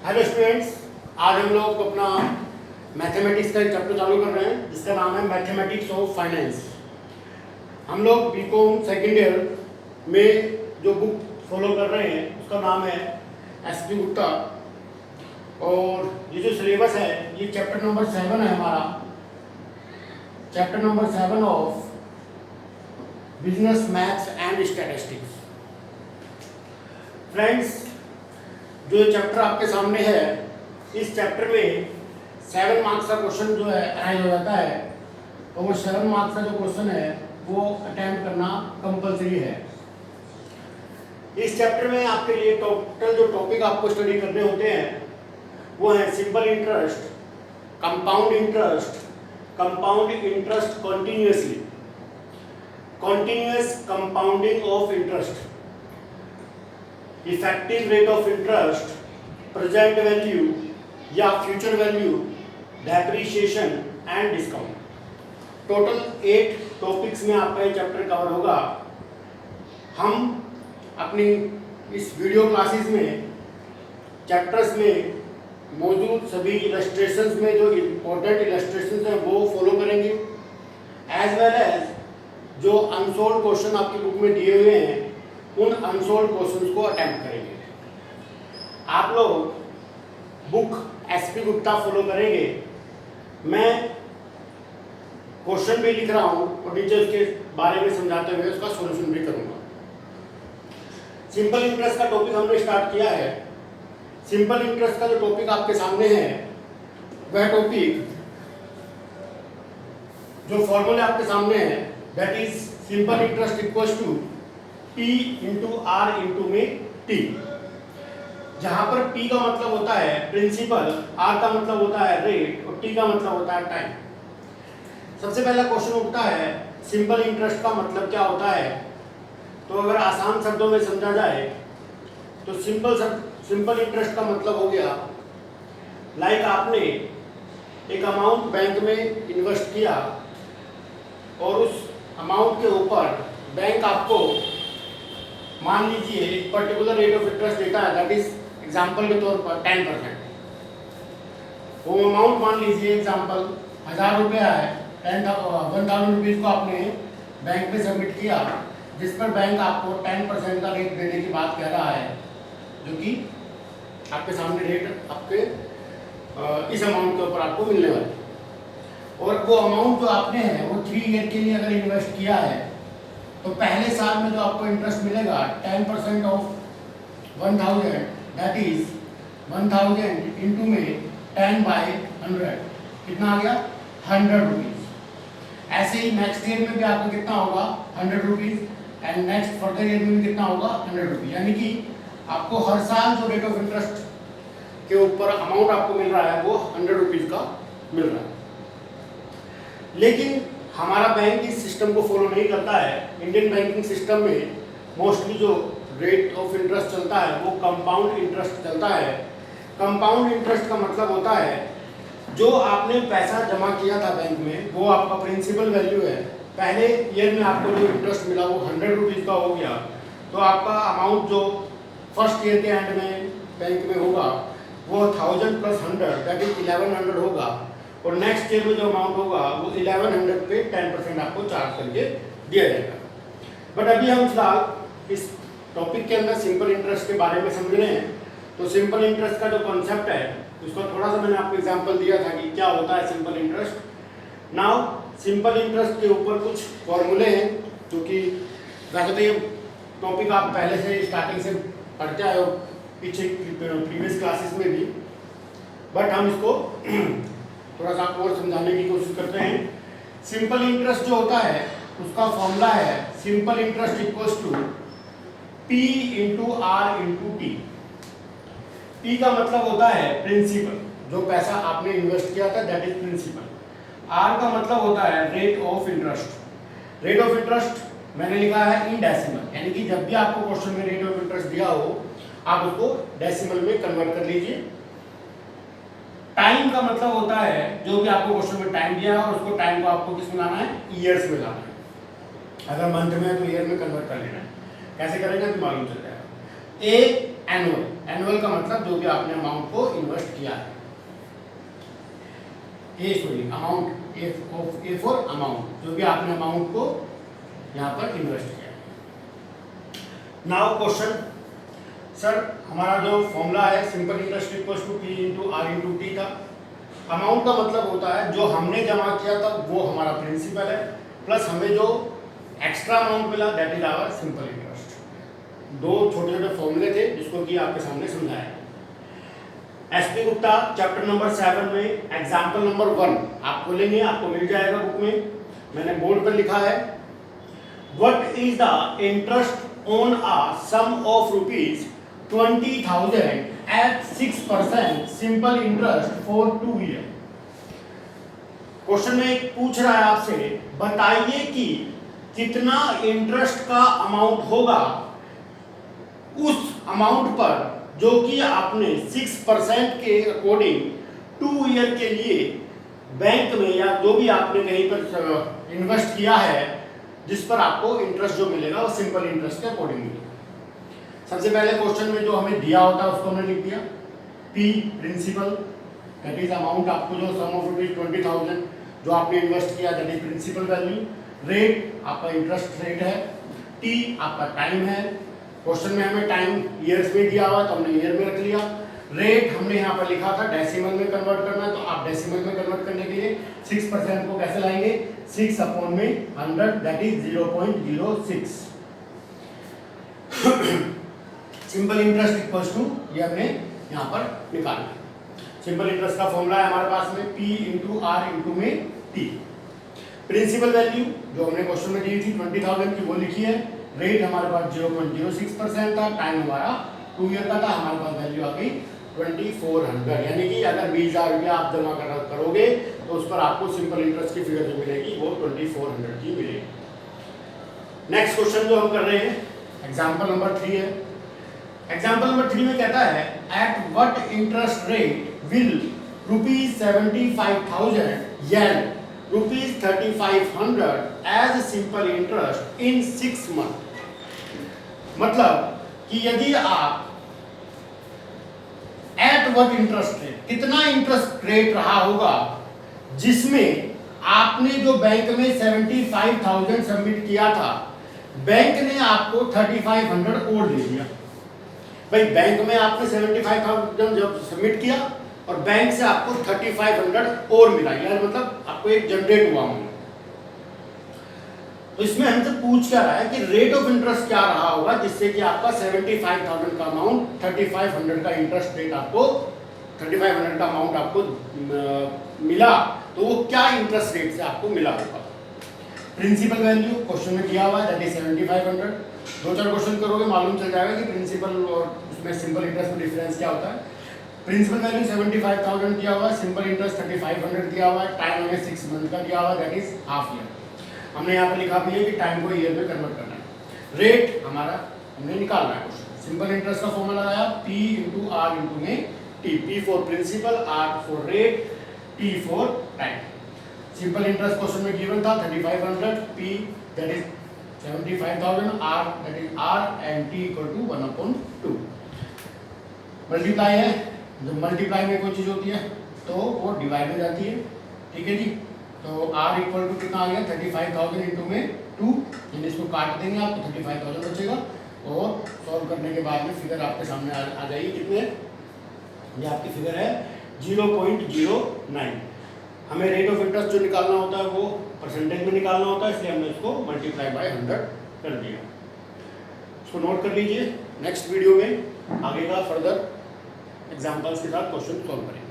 Hello students, आज हम लोग अपना मैथमेटिक्स का एक चैप्टर चालू कर रहे हैं जिसका नाम है मैथमेटिक्स ऑफ फाइनेंस। हम लोग बीकॉम सेकेंड ईयर में जो बुक फॉलो कर रहे हैं उसका नाम है एस पी गुप्ता, और ये जो सिलेबस है ये चैप्टर नंबर 7 है हमारा, chapter number 7 of business maths and statistics. Friends, जो चैप्टर आपके सामने है इस चैप्टर में 7 मार्क्स का क्वेश्चन जो है अराइज हो जाता है, और वो 7 मार्क्स का जो क्वेश्चन है वो अटेम्प्ट करना कंपलसरी है। इस चैप्टर में आपके लिए टोटल जो टॉपिक आपको स्टडी करने होते हैं वो है simple interest, compound interest, compound interest continuously, continuous compounding of interest, effective rate of interest, present value या future value, depreciation and discount. Total 8 topics में आपका ये चैप्टर कवर होगा। हम अपनी इस वीडियो क्लासेस में चैप्टर्स में मौजूद सभी इलस्ट्रेशंस में जो इम्पोर्टेंट इलस्ट्रेशंस हैं वो फॉलो करेंगे, एज वेल एज जो अनसोल्व क्वेश्चन आपकी बुक में दिए हुए हैं उन अनसोल्व क्वेश्चंस को अटेम्प्ट करेंगे। आप लोग बुक एसपी गुप्ता फॉलो करेंगे। मैं क्वेश्चन भी लिख रहा हूं और नीचे उसके बारे में समझाते हुए उसका सॉल्यूशन भी करूंगा। सिंपल इंटरेस्ट का टॉपिक हमने स्टार्ट किया है। सिंपल इंटरेस्ट का जो टॉपिक आपके सामने है वह टॉपिक जो फॉर्मूले आपके सामने है that is simple interest equals to P into R into में T, जहां पर P का मतलब होता है प्रिंसिपल, R का मतलब होता है रेट और T का मतलब होता है टाइम। सबसे पहला क्वेश्चन उठता है सिंपल इंटरेस्ट का मतलब क्या होता है। तो अगर आसान शब्दों में समझा जाए तो सिंपल इंटरेस्ट का मतलब हो गया लाइक आपने एक अमाउंट बैंक में इन्वेस्ट किया और उस अमाउंट के ऊपर बैंक आपको मान लीजिए एक पर्टिकुलर रेट ऑफ इंटरेस्ट देता है, दैट इज एग्जांपल के तौर पर 10%। वो अमाउंट मान लीजिए एग्जांपल 1000 रुपया है, 1000 रुपीज़ को आपने बैंक में सबमिट किया, जिस पर बैंक आपको 10% का रेट देने की बात कह रहा है, जो कि आपके सामने रेट आपके इस अमाउंट के ऊपर आपको मिलने वाला है। और वो अमाउंट जो आपने है वो 3 ईयर के लिए अगर इन्वेस्ट किया है तो पहले साल में जो आपको इंटरेस्ट मिलेगा 10% ऑफ 1000 दैट इज 1000 इंटू में 10/100 कितना आ गया 100 रुपीज़। ऐसे ही नेक्स्ट ईयर में भी आपको कितना होगा 100 rupees, and next further year में भी कितना होगा 100 रुपीज़। यानी कि आपको हर साल जो रेट ऑफ इंटरेस्ट के ऊपर अमाउंट आपको मिल रहा है वो 100 रुपीज़ का मिल रहा है। लेकिन हमारा बैंक इस सिस्टम को फॉलो नहीं करता है। इंडियन बैंकिंग सिस्टम में मोस्टली जो रेट ऑफ इंटरेस्ट चलता है वो कंपाउंड इंटरेस्ट चलता है। कंपाउंड इंटरेस्ट का मतलब होता है जो आपने पैसा जमा किया था बैंक में वो आपका प्रिंसिपल वैल्यू है। पहले ईयर में आपको जो इंटरेस्ट मिला वो 100 रुपीज़ का हो गया, तो आपका अमाउंट जो फर्स्ट ईयर के एंड में बैंक में होगा वो 1000 प्लस 100 दैट इज 1100 होगा, और नेक्स्ट ईयर में जो अमाउंट होगा वो 1100 पे 10% आपको चार्ज करके दिया जाएगा। बट अभी हम फिलहाल इस टॉपिक के अंदर सिंपल इंटरेस्ट के बारे में समझ रहे हैं। तो सिंपल इंटरेस्ट का जो कॉन्सेप्ट है उसका थोड़ा सा मैंने आपको एग्जांपल दिया था कि क्या होता है simple interest. Now simple interest के ऊपर कुछ फॉर्मूले हैं क्योंकि वैसे तो ये टॉपिक आप पहले से स्टार्टिंग से पढ़ते आए हो पीछे प्रीवियस क्लासेस में भी, बट हम इसको थोड़ा सा और समझाने की कोशिश करते हैं। सिंपल इंटरेस्ट जो होता है उसका फॉर्मूला है simple interest equals to P into R into T. P का मतलब होता है प्रिंसिपल, जो पैसा आपने इन्वेस्ट किया था दैट इज प्रिंसिपल। R का मतलब होता है rate of interest. Rate of interest मैंने लिखा है इन डेसिमल, यानी कि जब भी आपको क्वेश्चन में रेट ऑफ इंटरेस्ट दिया हो आप उसको डेसिमल में कन्वर्ट कर लीजिए। टाइम का मतलब होता है जो भी आपको क्वेश्चन में टाइम दिया है और उसको टाइम को आपको किस में लाना है ईयर्स में लाना है। अगर मंथ में है तो ईयर में कन्वर्ट कर लेना है। कैसे करेंगे तो मालूम चल जाएगा। एक एनुअल, एनुअल का मतलब जो भी आपने अमाउंट को इन्वेस्ट किया है, अमाउंट, ए फॉर अमाउंट, जो भी आपने अमाउंट को यहाँ पर इन्वेस्ट किया। नाउ क्वेश्चन, सर हमारा जो फॉर्मूला है simple interest equals to P into R into T था। अमाउंट का मतलब होता है जो हमने जमा किया था वो हमारा प्रिंसिपल है, प्लस हमें जो एक्स्ट्रा अमाउंट मिला that is our simple interest. दो छोटे छोटे फॉर्मूले थे जिसको कि आपके सामने समझाया। एसपी गुप्ता चैप्टर नंबर 7 में एग्जाम्पल नंबर 1 आप खोलेंगे, आपको मिल जाएगा बुक में, मैंने बोर्ड पर लिखा है, what is the interest on a sum of ₹20,000 at 6% simple interest for 2 year. Question में पूछ रहा है आपसे, बताइए कि कितना इंटरेस्ट का अमाउंट होगा उस अमाउंट पर जो कि आपने 6% के अकॉर्डिंग 2 ईयर के लिए बैंक में या जो भी आपने कहीं पर इन्वेस्ट किया है, जिस पर आपको इंटरेस्ट जो मिलेगा वो सिंपल इंटरेस्ट के अकॉर्डिंग मिलेगा। सबसे पहले क्वेश्चन में जो हमें दिया होता है उसको हमने लिख दिया, P principal that is amount, आपको जो सम ऑफ ₹20,000 जो आपने इन्वेस्ट किया that is principal value, rate आपका इंटरेस्ट रेट है, टी आपका टाइम है, क्वेश्चन में हमें टाइम ईयर्स में दिया हुआ तो हमने ईयर में रख लिया, रेट हमने यहाँ पर लिखा था डेसिमल में कन्वर्ट करना है, तो आप डेसिमल में कन्वर्ट करने के लिए 6% को कैसे लाएंगे, 6/100 that is 0.06। Simple interest equals to, ये हमने यहाँ पर निकालना। सिंपल इंटरेस्ट का फॉर्मूला है हमारे पास में P इंटू आर इंटू में T। प्रिंसिपल वैल्यू जो हमने क्वेश्चन में दी थी 20,000 की वो लिखी है, रेट हमारे पास 0.06% था, टाइम हमारा 2 ईयर का था, हमारे पास वैल्यू आ गई 2400, यानी कि अगर 20,000 रुपया आप जमा करोगे तो उस पर आपको सिंपल इंटरेस्ट की फिगर जो मिलेगी वो 2400 की मिलेगी। नेक्स्ट क्वेश्चन जो हम कर रहे हैं एग्जाम्पल नंबर 3 है। एग्जाम्पल नंबर 3 में कहता है, at what interest rate will ₹75,000 येन ₹3,500 as simple interest in 6 month. मतलब कि यदि आप एट व्हाट इंटरेस्ट रेट, कितना इंटरेस्ट रेट रहा होगा जिसमें आपने जो बैंक में 75,000 सबमिट किया था, बैंक ने आपको 3,500 और दे दिया। भाई बैंक में आपने 75,000 जब सबमिट किया और बैंक से आपको 3,500 और मिला, यार मतलब आपको एक जनरेट हुआ अमाउंट। तो इसमें हमसे पूछ क्या रहा है कि रेट ऑफ इंटरेस्ट क्या रहा होगा जिससे कि आपका 75,000 का अमाउंट 3,500 का इंटरेस्ट रेट आपको 3,500 का अमाउंट आपको मिला, तो वो क्या इंटरेस्ट रेट से आपको मिला होगा। प्रिंसिपल वैल्यू क्वेश्चन में दिया हुआ है दैट इज 7500। 2-4 क्वेश्चन करोगे मालूम चल जाएगा कि प्रिंसिपल और उसमें सिंपल इंटरेस्ट में डिफरेंस क्या होता है। प्रिंसिपल वैल्यू 75,000 दिया हुआ है, सिंपल इंटरेस्ट 3,500 दिया हुआ है, टाइम हमें 6 मंथ का दिया हुआ है दैट इज हाफ ईयर। हमने यहाँ पे लिखा भी है कि टाइम को ईयर में कन्वर्ट करना है। रेट हमारा हमने निकालना है क्वेश्चन। सिंपल इंटरेस्ट का फॉर्मूला लगाया P इंटू आर इंटू में T, P for principal, R for rate, T for time. Simple interest question में गिवन था 3,500, P that is 75,000, R that is R and T equal to 1/2। Multiply है, जब multiply में कोई चीज़ होती है तो वो डिवाइड हो जाती है, ठीक है जी। तो R इक्वल टू कितना आ गया 35,000 इंटू में 2, यानी इसको काट देंगे आपको 35,000 बचेगा और सॉल्व करने के बाद में फिगर आपके सामने आ जाएगी कितने, ये आपकी फिगर है 0.09। हमें रेट ऑफ इंटरेस्ट जो निकालना होता है वो परसेंटेज में निकालना होता है, इसलिए हमने इसको मल्टीप्लाई बाय 100 कर दिया। इसको नोट कर लीजिए, नेक्स्ट वीडियो में आगे का फर्दर एग्जाम्पल्स के साथ क्वेश्चन सॉल्व करेंगे।